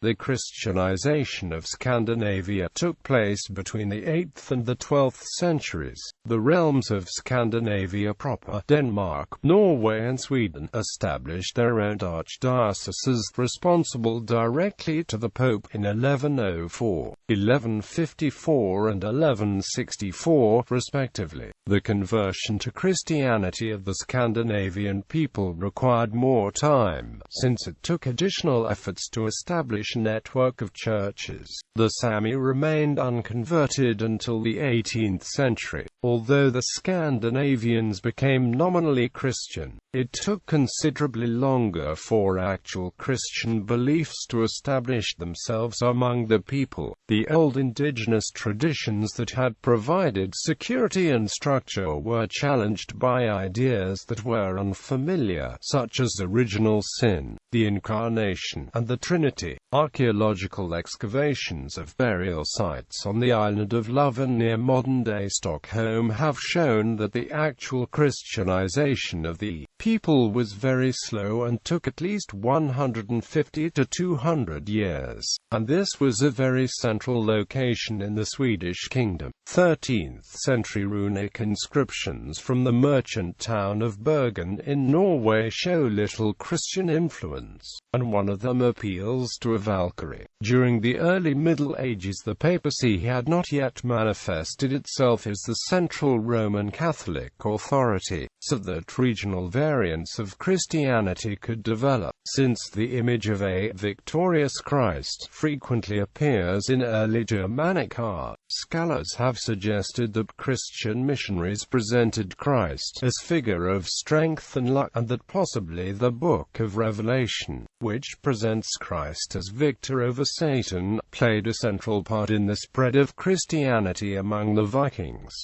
The Christianization of Scandinavia took place between the 8th and the 12th centuries. The realms of Scandinavia proper, Denmark, Norway and Sweden, established their own archdioceses responsible directly to the Pope in 1104, 1154 and 1164, respectively. The conversion to Christianity of the Scandinavian people required more time, since it took additional efforts to establish a network of churches. The Sami remained unconverted until the 18th century. Although the Scandinavians became nominally Christian, it took considerably longer for actual Christian beliefs to establish themselves among the people. The old indigenous traditions that had provided security and structure were challenged by ideas that were unfamiliar, such as original sin, the Incarnation, and the Trinity. Archaeological excavations of burial sites on the island of Loven near modern-day Stockholm have shown that the actual Christianization of the people was very slow and took at least 150 to 200 years, and this was a very central location in the Swedish kingdom. 13th century runic inscriptions from the merchant town of Bergen in Norway show little Christian influence, and one of them appeals to a Valkyrie. During the early Middle Ages, the papacy had not yet manifested itself as the central Roman Catholic authority, so that regional variants of Christianity could develop. Since the image of a victorious Christ frequently appears in early Germanic art, scholars have suggested that Christian missionaries presented Christ as figure of strength and luck, and that possibly the Book of Revelation, which presents Christ as victor over Satan, played a central part in the spread of Christianity among the Vikings.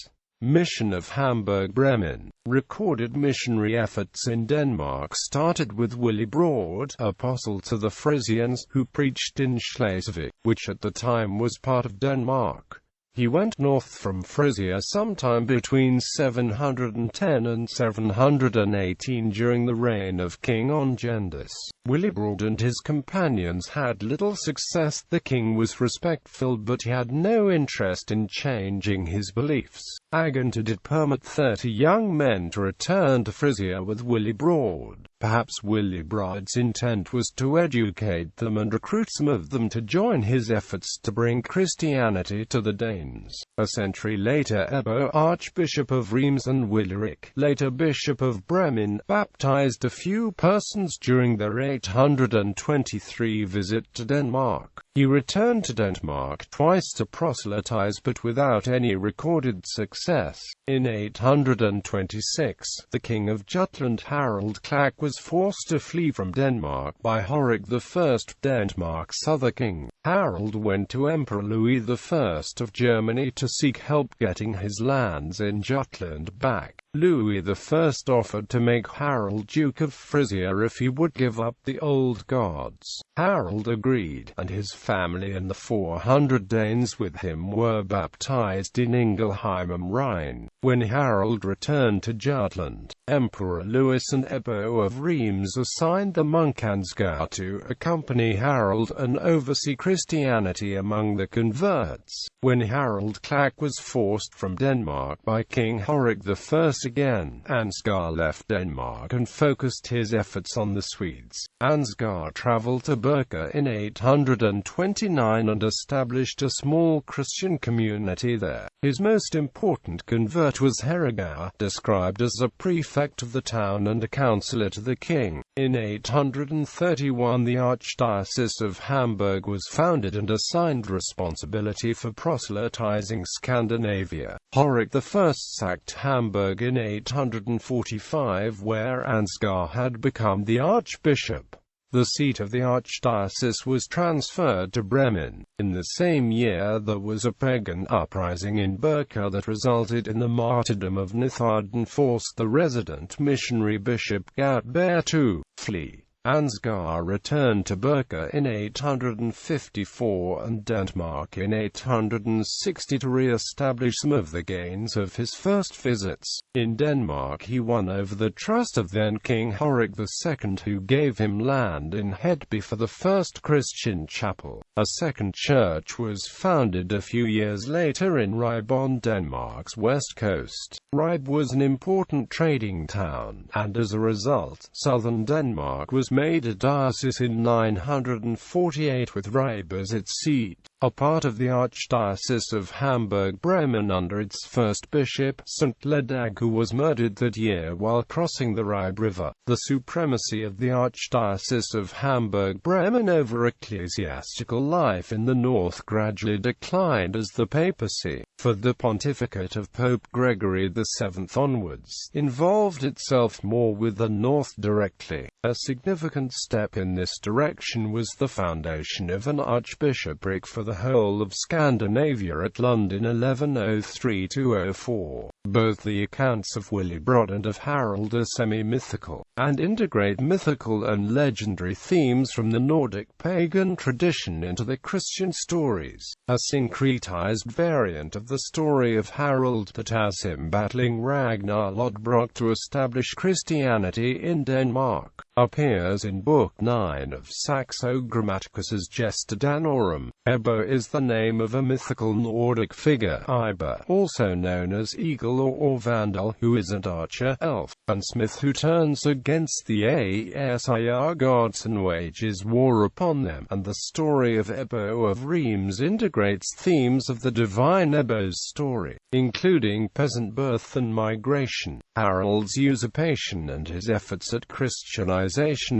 Mission of Hamburg-Bremen. Recorded missionary efforts in Denmark started with Willibrord, apostle to the Frisians, who preached in Schleswig, which at the time was part of Denmark. He went north from Frisia sometime between 710 and 718 during the reign of King Ongendus. Willibrord and his companions had little success. The king was respectful, but he had no interest in changing his beliefs. Aganta did permit 30 young men to return to Frisia with Willibrord. Perhaps Willibrord's intent was to educate them and recruit some of them to join his efforts to bring Christianity to the Danes. A century later, Ebbo, Archbishop of Reims, and Willeric, later Bishop of Bremen, baptized a few persons during their 823 visit to Denmark. He returned to Denmark twice to proselytize, but without any recorded success. In 826, the king of Jutland, Harald Klak, was forced to flee from Denmark by Horik I, Denmark's other king. Harald went to Emperor Louis I of Germany to seek help getting his lands in Jutland back. Louis I offered to make Harald Duke of Frisia if he would give up the old gods. Harald agreed, and his family and the 400 Danes with him were baptized in Ingelheim am Rhine. When Harald returned to Jutland, Emperor Louis and Ebbo of Reims assigned the monk Ansgar to accompany Harald and oversee Christianity among the converts. When Harald Klak was forced from Denmark by King Horik I again, Ansgar left Denmark and focused his efforts on the Swedes. Ansgar traveled to Birka in 829 and established a small Christian community there. His most important convert was Herigar, described as a prefect of the town and a counselor to the king. In 831 the Archdiocese of Hamburg was founded and assigned responsibility for proselytizing Scandinavia. Horik I sacked Hamburg in 845, where Ansgar had become the archbishop. The seat of the archdiocese was transferred to Bremen. In the same year there was a pagan uprising in Birka that resulted in the martyrdom of Nithard and forced the resident missionary bishop Gerbert to flee. Ansgar returned to Birka in 854 and Denmark in 860 to re-establish some of the gains of his first visits. In Denmark he won over the trust of then King Horik II, who gave him land in Hedby for the first Christian chapel. A second church was founded a few years later in Ribe on Denmark's west coast. Ribe was an important trading town, and as a result, southern Denmark was made a diocese in 948 with Ribe as its seat. A part of the Archdiocese of Hamburg-Bremen under its first bishop, St. Ledag, who was murdered that year while crossing the Ribe River. The supremacy of the Archdiocese of Hamburg-Bremen over ecclesiastical life in the north gradually declined as the papacy, for the pontificate of Pope Gregory VII onwards, involved itself more with the north directly. A significant step in this direction was the foundation of an archbishopric for the whole of Scandinavia at Lund in 1103–04. Both the accounts of Willibrord and of Harald are semi-mythical, and integrate mythical and legendary themes from the Nordic pagan tradition into the Christian stories. A syncretized variant of the story of Harald that has him battling Ragnar Lodbrok to establish Christianity in Denmark appears in Book 9 of Saxo Grammaticus's Gesta Danorum. Ebbo is the name of a mythical Nordic figure, Iber, also known as Eagle or Vandal, who is an archer, elf, and smith who turns against the Aesir gods and wages war upon them, and the story of Ebbo of Reims integrates themes of the divine Ebbo's story, including peasant birth and migration. Harald's usurpation and his efforts at Christianization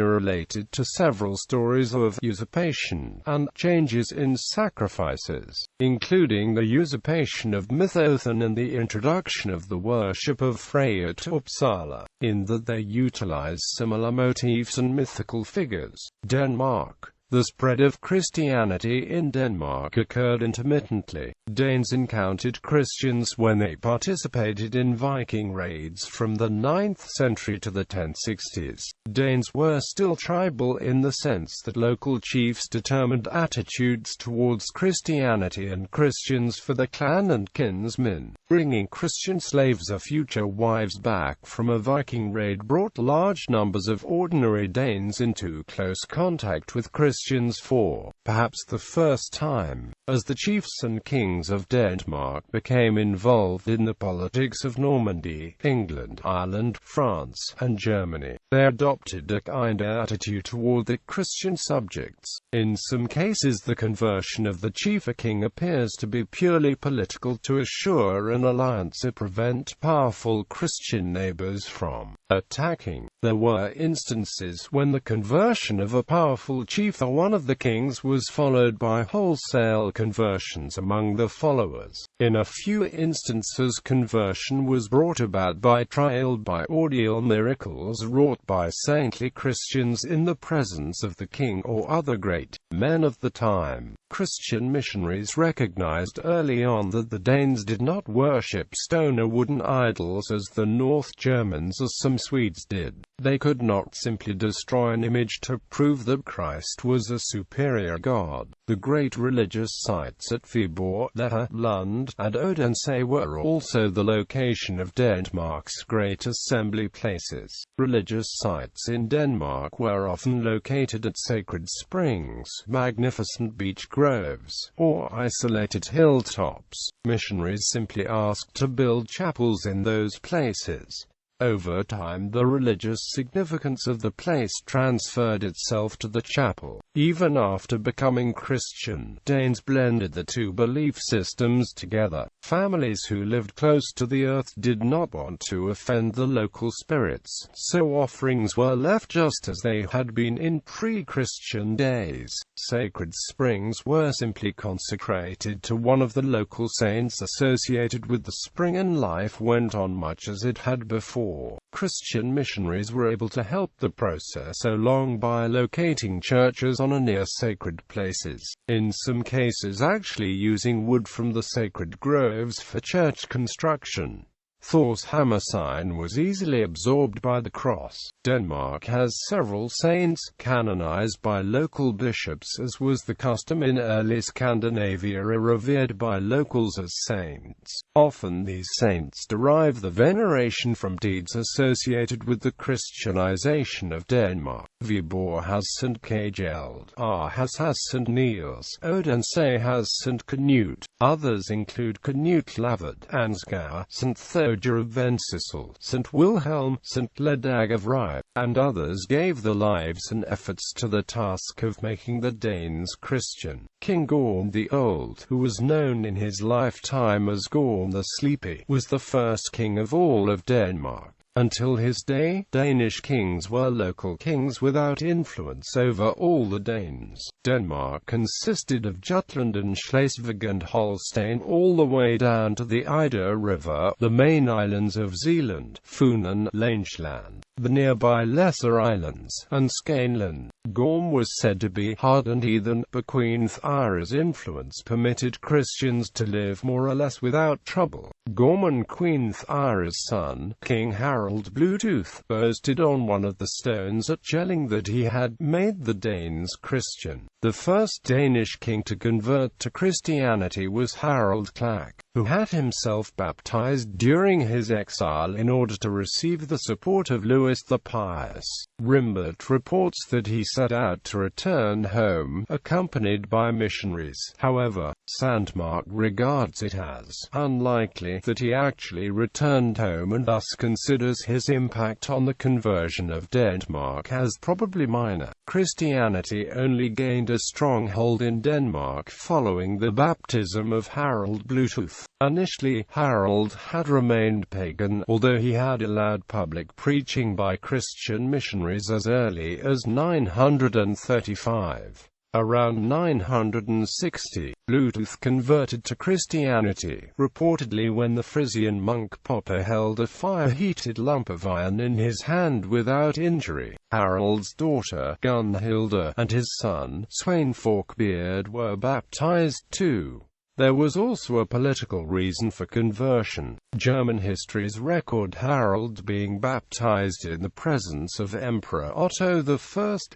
are related to several stories of usurpation and changes in sacrifices, including the usurpation of Mythothan and the introduction of the worship of Freya to Uppsala, in that they utilize similar motifs and mythical figures. Denmark. The spread of Christianity in Denmark occurred intermittently. Danes encountered Christians when they participated in Viking raids from the 9th century to the 1060s. Danes were still tribal in the sense that local chiefs determined attitudes towards Christianity and Christians for the clan and kinsmen. Bringing Christian slaves or future wives back from a Viking raid brought large numbers of ordinary Danes into close contact with Christians for, perhaps the first time, as the chiefs and kings of Denmark became involved in the politics of Normandy, England, Ireland, France, and Germany. They adopted a kind attitude toward the Christian subjects. In some cases the conversion of the chief or king appears to be purely political to assure an alliance or prevent powerful Christian neighbors from attacking. There were instances when the conversion of a powerful chief or one of the kings was followed by wholesale conversions among the followers. In a few instances conversion was brought about by trial by ordeal miracles wrought by saintly Christians in the presence of the king or other great men of the time. Christian missionaries recognized early on that the Danes did not worship stone or wooden idols as the North Germans or some Swedes did. They could not simply destroy an image to prove that Christ was a superior god. The great religious sites at Viborg, Letta, Lund, and Odense were also the location of Denmark's great assembly places. Religious sites in Denmark were often located at sacred springs, magnificent beach groves, or isolated hilltops. Missionaries simply asked to build chapels in those places. Over time the religious significance of the place transferred itself to the chapel. Even after becoming Christian, Danes blended the two belief systems together. Families who lived close to the earth did not want to offend the local spirits, so offerings were left just as they had been in pre-Christian days. Sacred springs were simply consecrated to one of the local saints associated with the spring, and life went on much as it had before. Christian missionaries were able to help the process along by locating churches on or near sacred places, in some cases actually using wood from the sacred groves for church construction. Thor's hammer sign was easily absorbed by the cross. Denmark has several saints, canonized by local bishops as was the custom in early Scandinavia, are revered by locals as saints. Often these saints derive the veneration from deeds associated with the Christianization of Denmark. Viborg has St. Kjeld, Aarhus has St. Niels, Odense has St. Knut. Others include Knut Lavard, Ansgar, St. Thoger of Vendsyssel, St. Wilhelm, St. Ledag of Rye, and others gave their lives and efforts to the task of making the Danes Christian. King Gorm the Old, who was known in his lifetime as Gorm the Sleepy, was the first king of all of Denmark. Until his day, Danish kings were local kings without influence over all the Danes. Denmark consisted of Jutland and Schleswig and Holstein all the way down to the Ida River, the main islands of Zealand, Funen, Langeland, the nearby lesser islands, and Skaneland. Gorm was said to be hard and heathen, but Queen Thyra's influence permitted Christians to live more or less without trouble. Gorm and Queen Thyra's son, King Harald Bluetooth, boasted on one of the stones at Jelling that he had made the Danes Christian. The first Danish king to convert to Christianity was Harald Klak, who had himself baptized during his exile in order to receive the support of Louis the Pious. Rimbert reports that he set out to return home, accompanied by missionaries. However, Sandmark regards it as unlikely that he actually returned home and thus considers his impact on the conversion of Denmark as probably minor. Christianity only gained a stronghold in Denmark following the baptism of Harald Bluetooth. Initially, Harald had remained pagan, although he had allowed public preaching by Christian missionaries as early as 935. Around 960, Bluetooth converted to Christianity, reportedly when the Frisian monk Popper held a fire-heated lump of iron in his hand without injury. Harald's daughter, Gunhilda, and his son, Sweyn Forkbeard, were baptized too. There was also a political reason for conversion. German histories record Harald being baptized in the presence of Emperor Otto I,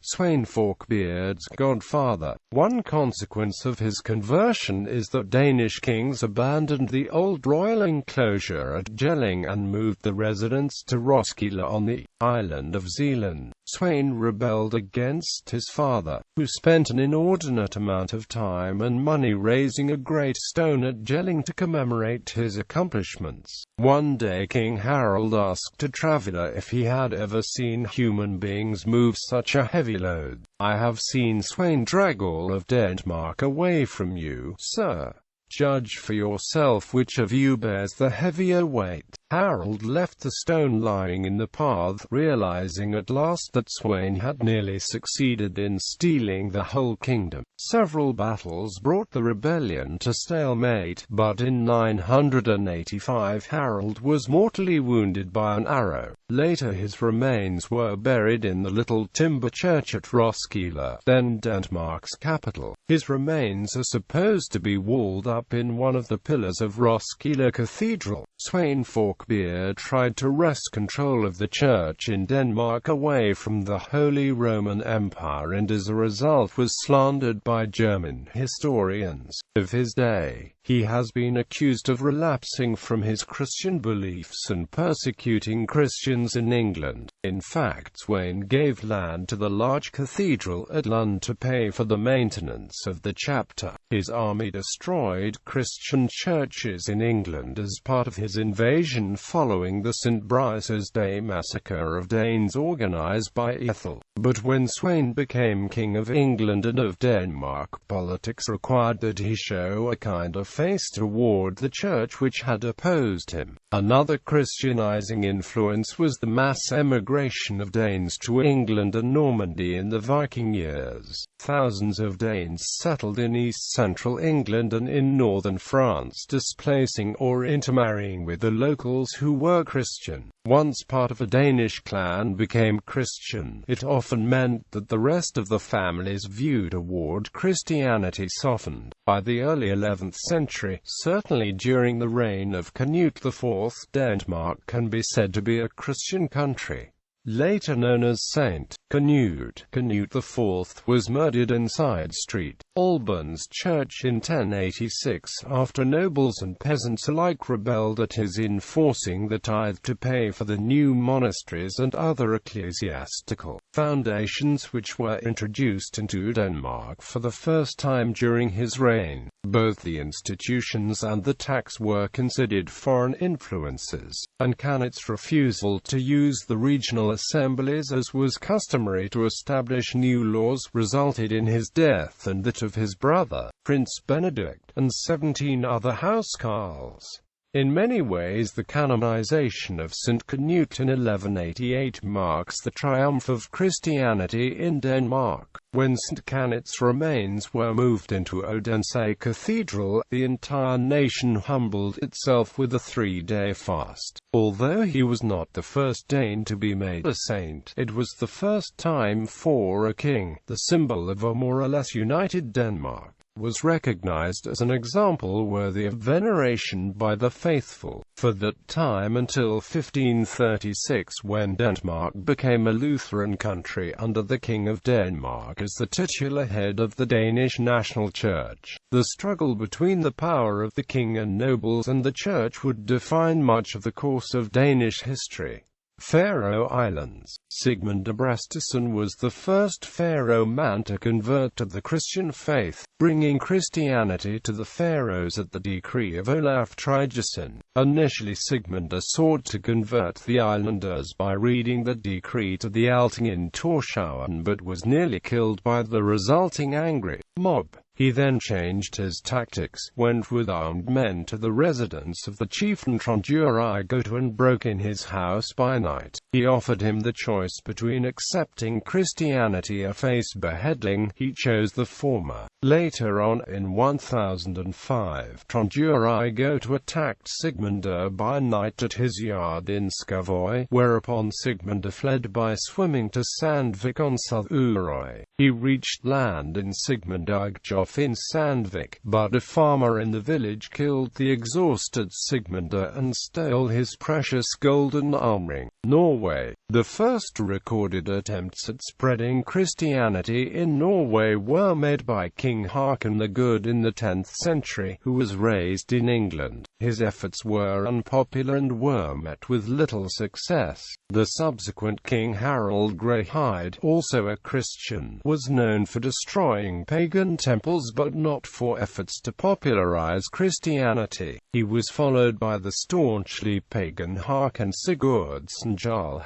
Sweyn Forkbeard's godfather. One consequence of his conversion is that Danish kings abandoned the old royal enclosure at Jelling and moved the residents to Roskilde on the island of Zealand. Sweyn rebelled against his father, who spent an inordinate amount of time and money raising a great stone at Jelling to commemorate his accomplishments. One day King Harald asked a traveller if he had ever seen human beings move such a heavy load. "I have seen Sweyn drag all of Denmark away from you, sir. Judge for yourself which of you bears the heavier weight." Harald left the stone lying in the path, realizing at last that Sweyn had nearly succeeded in stealing the whole kingdom. Several battles brought the rebellion to stalemate, but in 985 Harald was mortally wounded by an arrow. Later his remains were buried in the little timber church at Roskilde, then Denmark's capital. His remains are supposed to be walled up in one of the pillars of Roskilde Cathedral. Sweyn Forkbeard tried to wrest control of the church in Denmark away from the Holy Roman Empire and as a result was slandered by German historians of his day. He has been accused of relapsing from his Christian beliefs and persecuting Christians in England. In fact, Sweyn gave land to the large cathedral at Lund to pay for the maintenance of the chapter. His army destroyed Christian churches in England as part of his invasion following the St. Brice's Day massacre of Danes organized by Ethel. But when Sweyn became King of England and of Denmark, politics required that he show a kinder face toward the church which had opposed him. Another Christianizing influence was the mass emigration of Danes to England and Normandy in the Viking years. Thousands of Danes settled in east-central England and in northern France, displacing or intermarrying with the local nobles who were Christian. Once part of a Danish clan became Christian, it often meant that the rest of the family's view toward Christianity softened. By the early 11th century, certainly during the reign of Canute IV, Denmark can be said to be a Christian country. Later known as Saint Canute, Canute IV was murdered inside St. Alban's Church in 1086 after nobles and peasants alike rebelled at his enforcing the tithe to pay for the new monasteries and other ecclesiastical foundations which were introduced into Denmark for the first time during his reign. Both the institutions and the tax were considered foreign influences, and Canute's refusal to use the regional assemblies as was customary to establish new laws resulted in his death and that of his brother, Prince Benedict, and 17 other housecarls. In many ways the canonization of St. Canute in 1188 marks the triumph of Christianity in Denmark. When St. Canute's remains were moved into Odense Cathedral, the entire nation humbled itself with a 3-day fast. Although he was not the first Dane to be made a saint, it was the first time for a king, the symbol of a more or less united Denmark, was recognized as an example worthy of veneration by the faithful. For that time until 1536, when Denmark became a Lutheran country under the King of Denmark as the titular head of the Danish national church, the struggle between the power of the king and nobles and the church would define much of the course of Danish history. Faroe Islands. Sigmund Abrasteson was the first Faroe man to convert to the Christian faith, bringing Christianity to the Faroes at the decree of Olaf Tryggvason. Initially Sigmund sought to convert the islanders by reading the decree to the Alting in Tórshavn but was nearly killed by the resulting angry mob. He then changed his tactics, went with armed men to the residence of the chieftain Trondurigota and broke in his house by night. He offered him the choice between accepting Christianity or face beheading. He chose the former. Later on, in 1005, Trondurigota attacked Sigmund by night at his yard in Skavoy, whereupon Sigmund fled by swimming to Sandvik on Suðuroy. He reached land in Sigmundargjof in Sandvik, but a farmer in the village killed the exhausted Sigmund and stole his precious golden armring. Norway. The first recorded attempts at spreading Christianity in Norway were made by King Haakon the Good in the 10th century, who was raised in England. His efforts were unpopular and were met with little success. The subsequent King Harald Greyhide, also a Christian, was known for destroying pagan temples but not for efforts to popularize Christianity. He was followed by the staunchly pagan Håkon Sigurdsson,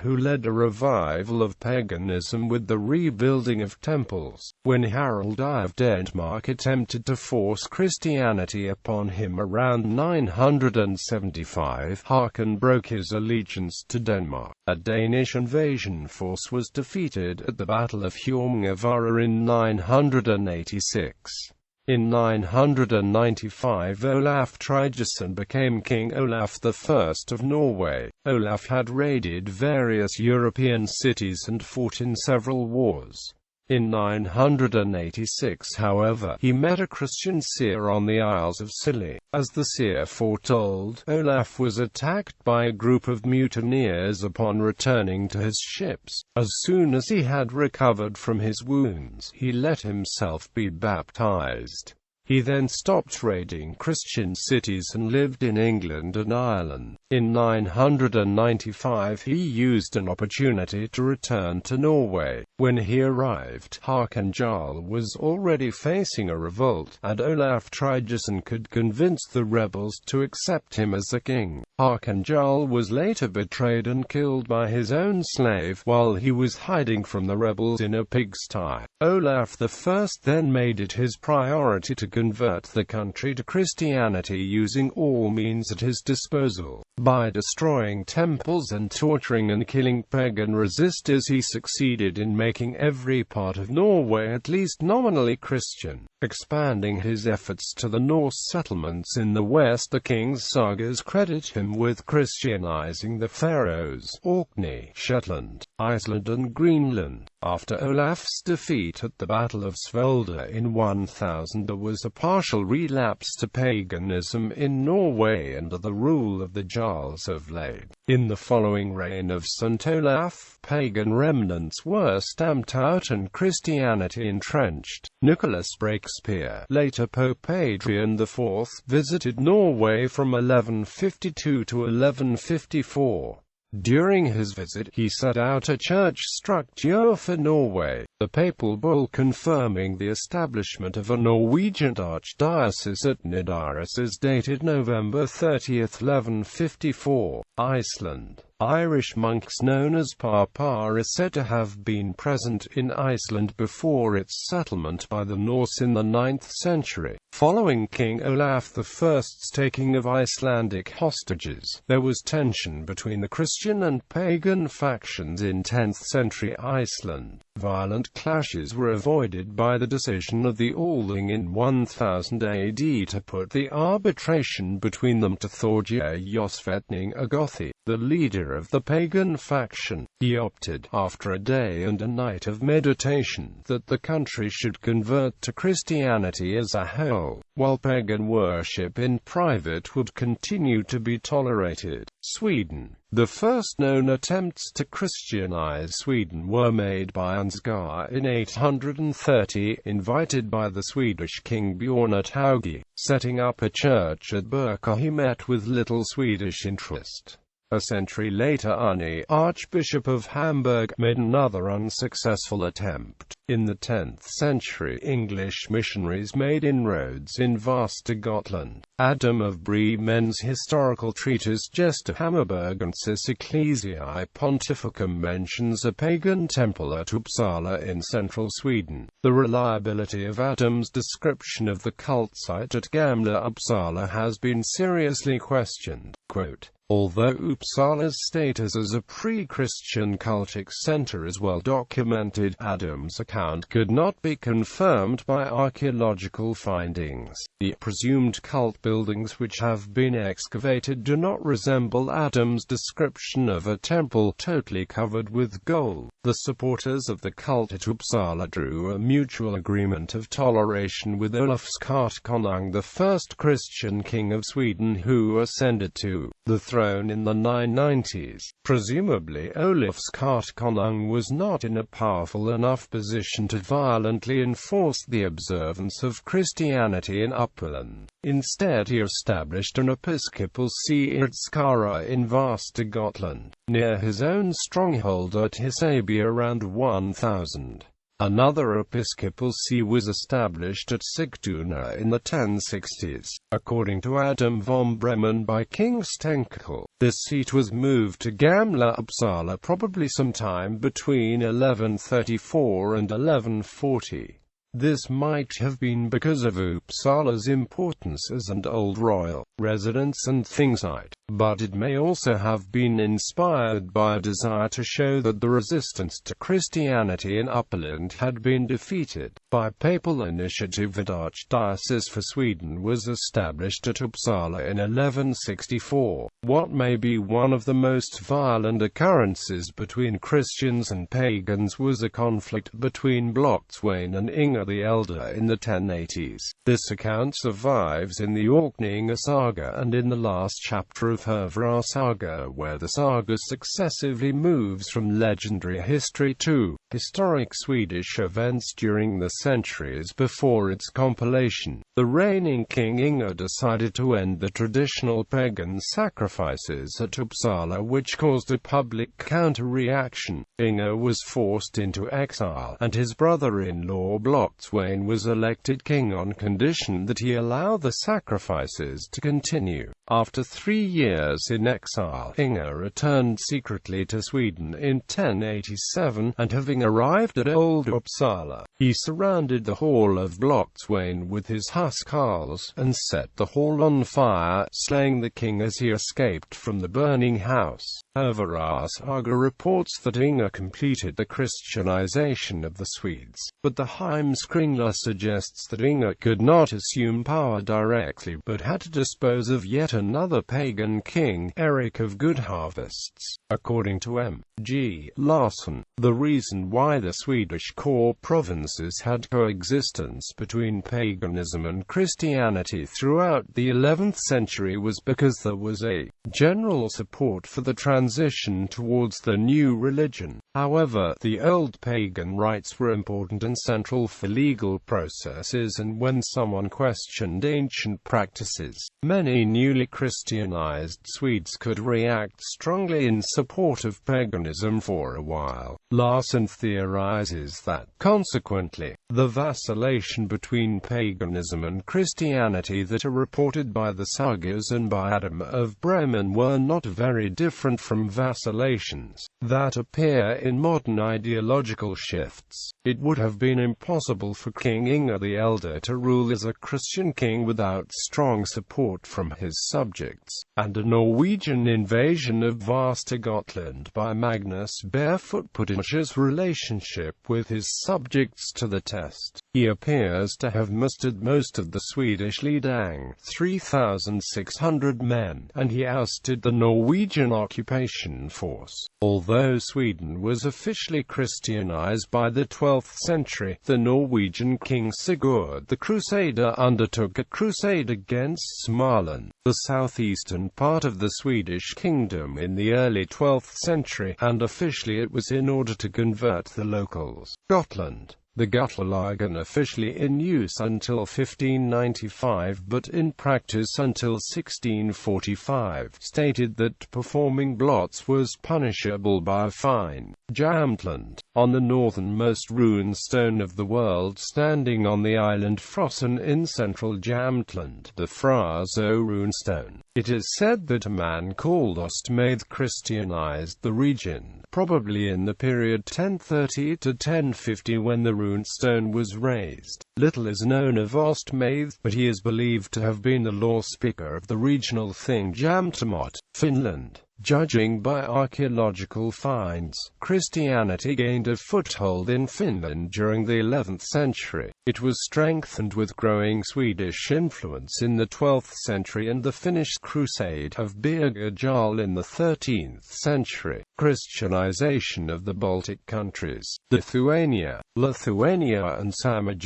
who led a revival of paganism with the rebuilding of temples. When Harald I of Denmark attempted to force Christianity upon him around 975, Håkon broke his allegiance to Denmark. A Danish invasion force was defeated at the Battle of Hjørungavare in 986. In 995 Olaf Tryggvason became King Olaf I of Norway. Olaf had raided various European cities and fought in several wars. In 986, however, he met a Christian seer on the Isles of Scilly. As the seer foretold, Olaf was attacked by a group of mutineers upon returning to his ships. As soon as he had recovered from his wounds, he let himself be baptized. He then stopped raiding Christian cities and lived in England and Ireland. In 995 he used an opportunity to return to Norway. When he arrived, Håkon Jarl was already facing a revolt, and Olaf Tryggvason could convince the rebels to accept him as a king. Håkon Jarl was later betrayed and killed by his own slave while he was hiding from the rebels in a pigsty. Olaf I then made it his priority to convert the country to Christianity using all means at his disposal. By destroying temples and torturing and killing pagan resistors, he succeeded in making every part of Norway at least nominally Christian. Expanding his efforts to the Norse settlements in the west, the king's sagas credit him him with Christianizing the Faroes, Orkney, Shetland, Iceland and Greenland. After Olaf's defeat at the Battle of Svolde in 1000, there was a partial relapse to paganism in Norway under the rule of the Jarls of Lade. In the following reign of St. Olaf, pagan remnants were stamped out and Christianity entrenched. Nicholas Breakspere, later Pope Adrian IV, visited Norway from 1152 to 1154. During his visit, he set out a church structure for Norway, the papal bull confirming the establishment of a Norwegian archdiocese at Nidaros is dated November 30, 1154. Iceland. Irish monks known as Papa are said to have been present in Iceland before its settlement by the Norse in the 9th century. Following King Olaf I's taking of Icelandic hostages, there was tension between the Christian and pagan factions in 10th century Iceland. Violent clashes were avoided by the decision of the Althing in 1000 AD to put the arbitration between them to Thorgeir Josvetning Agothi, the leader of the pagan faction. He opted, after a day and a night of meditation, that the country should convert to Christianity as a whole, while pagan worship in private would continue to be tolerated. Sweden. The first known attempts to Christianize Sweden were made by Ansgar in 830, invited by the Swedish king Bjorn Taugi. Setting up a church at Birka, he met with little Swedish interest. A century later, Unni, Archbishop of Hamburg, made another unsuccessful attempt. In the 10th century, English missionaries made inroads in Västergötland. Adam of Bremen's historical treatise Gesta Hammarbergensis Ecclesiae Pontificum mentions a pagan temple at Uppsala in central Sweden. The reliability of Adam's description of the cult site at Gamla Uppsala has been seriously questioned. Quote, although Uppsala's status as a pre-Christian cultic center is well documented, Adam's account could not be confirmed by archaeological findings. The presumed cult buildings which have been excavated do not resemble Adam's description of a temple totally covered with gold. The supporters of the cult at Uppsala drew a mutual agreement of toleration with Olaf Konung, the first Christian king of Sweden who ascended to the throne in the 990s. Presumably, Olaf Konung was not in a powerful enough position to violently enforce the observance of Christianity in Uppland. Instead, he established an episcopal see at Skara in Västergötland, near his own stronghold at Hisaby around 1000. Another episcopal see was established at Sigtuna in the 1060s, according to Adam von Bremen by King Stenkel. This seat was moved to Gamla Uppsala probably sometime between 1134 and 1140. This might have been because of Uppsala's importance as an old royal residence and king site, but it may also have been inspired by a desire to show that the resistance to Christianity in Uppland had been defeated. By papal initiative, the Archdiocese for Sweden was established at Uppsala in 1164. What may be one of the most violent occurrences between Christians and pagans was a conflict between Bloxwane and Inga the Elder in the 1080s. This account survives in the Orkney saga and in the last chapter of Hervra saga, where the saga successively moves from legendary history to historic Swedish events during the centuries before its compilation. The reigning king Inga decided to end the traditional pagan sacrifices at Uppsala, which caused a public counter-reaction. Inga was forced into exile, and his brother-in-law Bloxwane was elected king on condition that he allow the sacrifices to continue. After 3 years in exile, Inga returned secretly to Sweden in 1087, and having arrived at Old Uppsala, he surrounded the Hall of Blockswain with his housecarls, and set the hall on fire, slaying the king as he escaped from the burning house. However, our saga reports that Inge completed the Christianization of the Swedes, but the Heimskringla suggests that Inge could not assume power directly, but had to dispose of yet another pagan king, Eric of Good Harvests. According to M.G. Larsson, the reason why the Swedish core provinces had coexistence between paganism and Christianity throughout the 11th century was because there was a general support for the transition towards the new religion. However, the old pagan rites were important and central for legal processes, and when someone questioned ancient practices, many newly Christianized Swedes could react strongly in support of paganism for a while. Larsson theorizes that, consequently, the vacillation between paganism and Christianity that are reported by the sagas and by Adam of Bremen were not very different from vacillations that appear in modern ideological shifts. It would have been impossible for King Inge the Elder to rule as a Christian king without strong support from his subjects, and a Norwegian invasion of vast Gotland by Magnus Barefoot put Inge's relationship with his subjects to the test. He appears to have mustered most of the Swedish Ledang, 3,600 men, and he ousted the Norwegian occupation force. Although Sweden was officially Christianized by the 12th century, the Norwegian king Sigurd the Crusader undertook a crusade against Småland, the southeastern part of the Swedish kingdom, in the early 12th century, and officially it was in order to convert the locals. Gotland. The Gutterlagen, officially in use until 1595 but in practice until 1645, stated that performing blots was punishable by a fine. Jämtland, on the northernmost rune stone of the world standing on the island Frossen in central Jämtland, the Fraso runestone. It is said that a man called Ostmaith Christianized the region, probably in the period 1030 to 1050 when the runestone was raised. Little is known of Ostmaith, but he is believed to have been the law speaker of the regional thing Jämtland, Finland. Judging by archaeological finds, Christianity gained a foothold in Finland during the 11th century. It was strengthened with growing Swedish influence in the 12th century and the Finnish crusade of Birger Jarl in the 13th century. Christianization of the Baltic countries. Lithuania, and Sami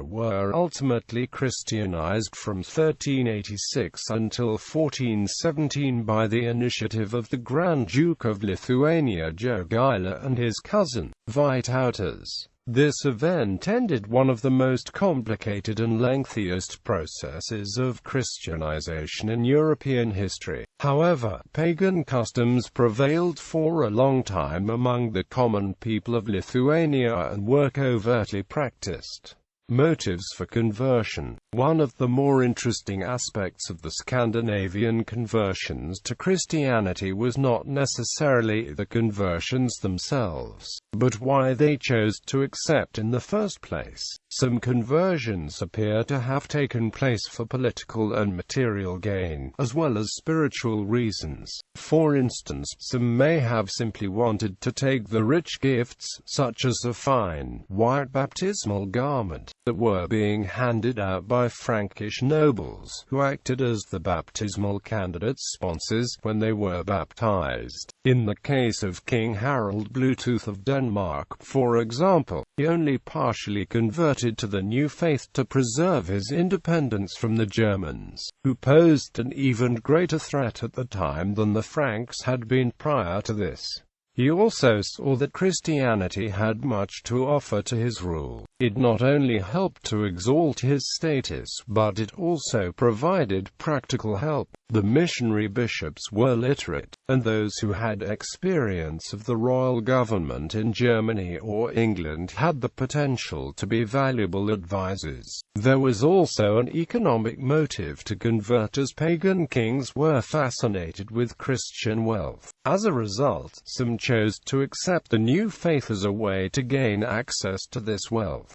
were ultimately Christianized from 1386 until 1417 by the initiative of the Grand Duke of Lithuania Jogaila and his cousin, Vytautas. This event ended one of the most complicated and lengthiest processes of Christianization in European history. However, pagan customs prevailed for a long time among the common people of Lithuania and were covertly practiced. Motives for conversion. One of the more interesting aspects of the Scandinavian conversions to Christianity was not necessarily the conversions themselves, but why they chose to accept in the first place. Some conversions appear to have taken place for political and material gain, as well as spiritual reasons. For instance, some may have simply wanted to take the rich gifts, such as a fine, white baptismal garment, that were being handed out by Frankish nobles, who acted as the baptismal candidates' sponsors when they were baptized. In the case of King Harald Bluetooth of Denmark, for example, he only partially converted to the new faith to preserve his independence from the Germans, who posed an even greater threat at the time than the Franks had been prior to this. He also saw that Christianity had much to offer to his rule. It not only helped to exalt his status, but it also provided practical help. The missionary bishops were literate, and those who had experience of the royal government in Germany or England had the potential to be valuable advisors. There was also an economic motive to convert, as pagan kings were fascinated with Christian wealth. As a result, some chose to accept the new faith as a way to gain access to this wealth.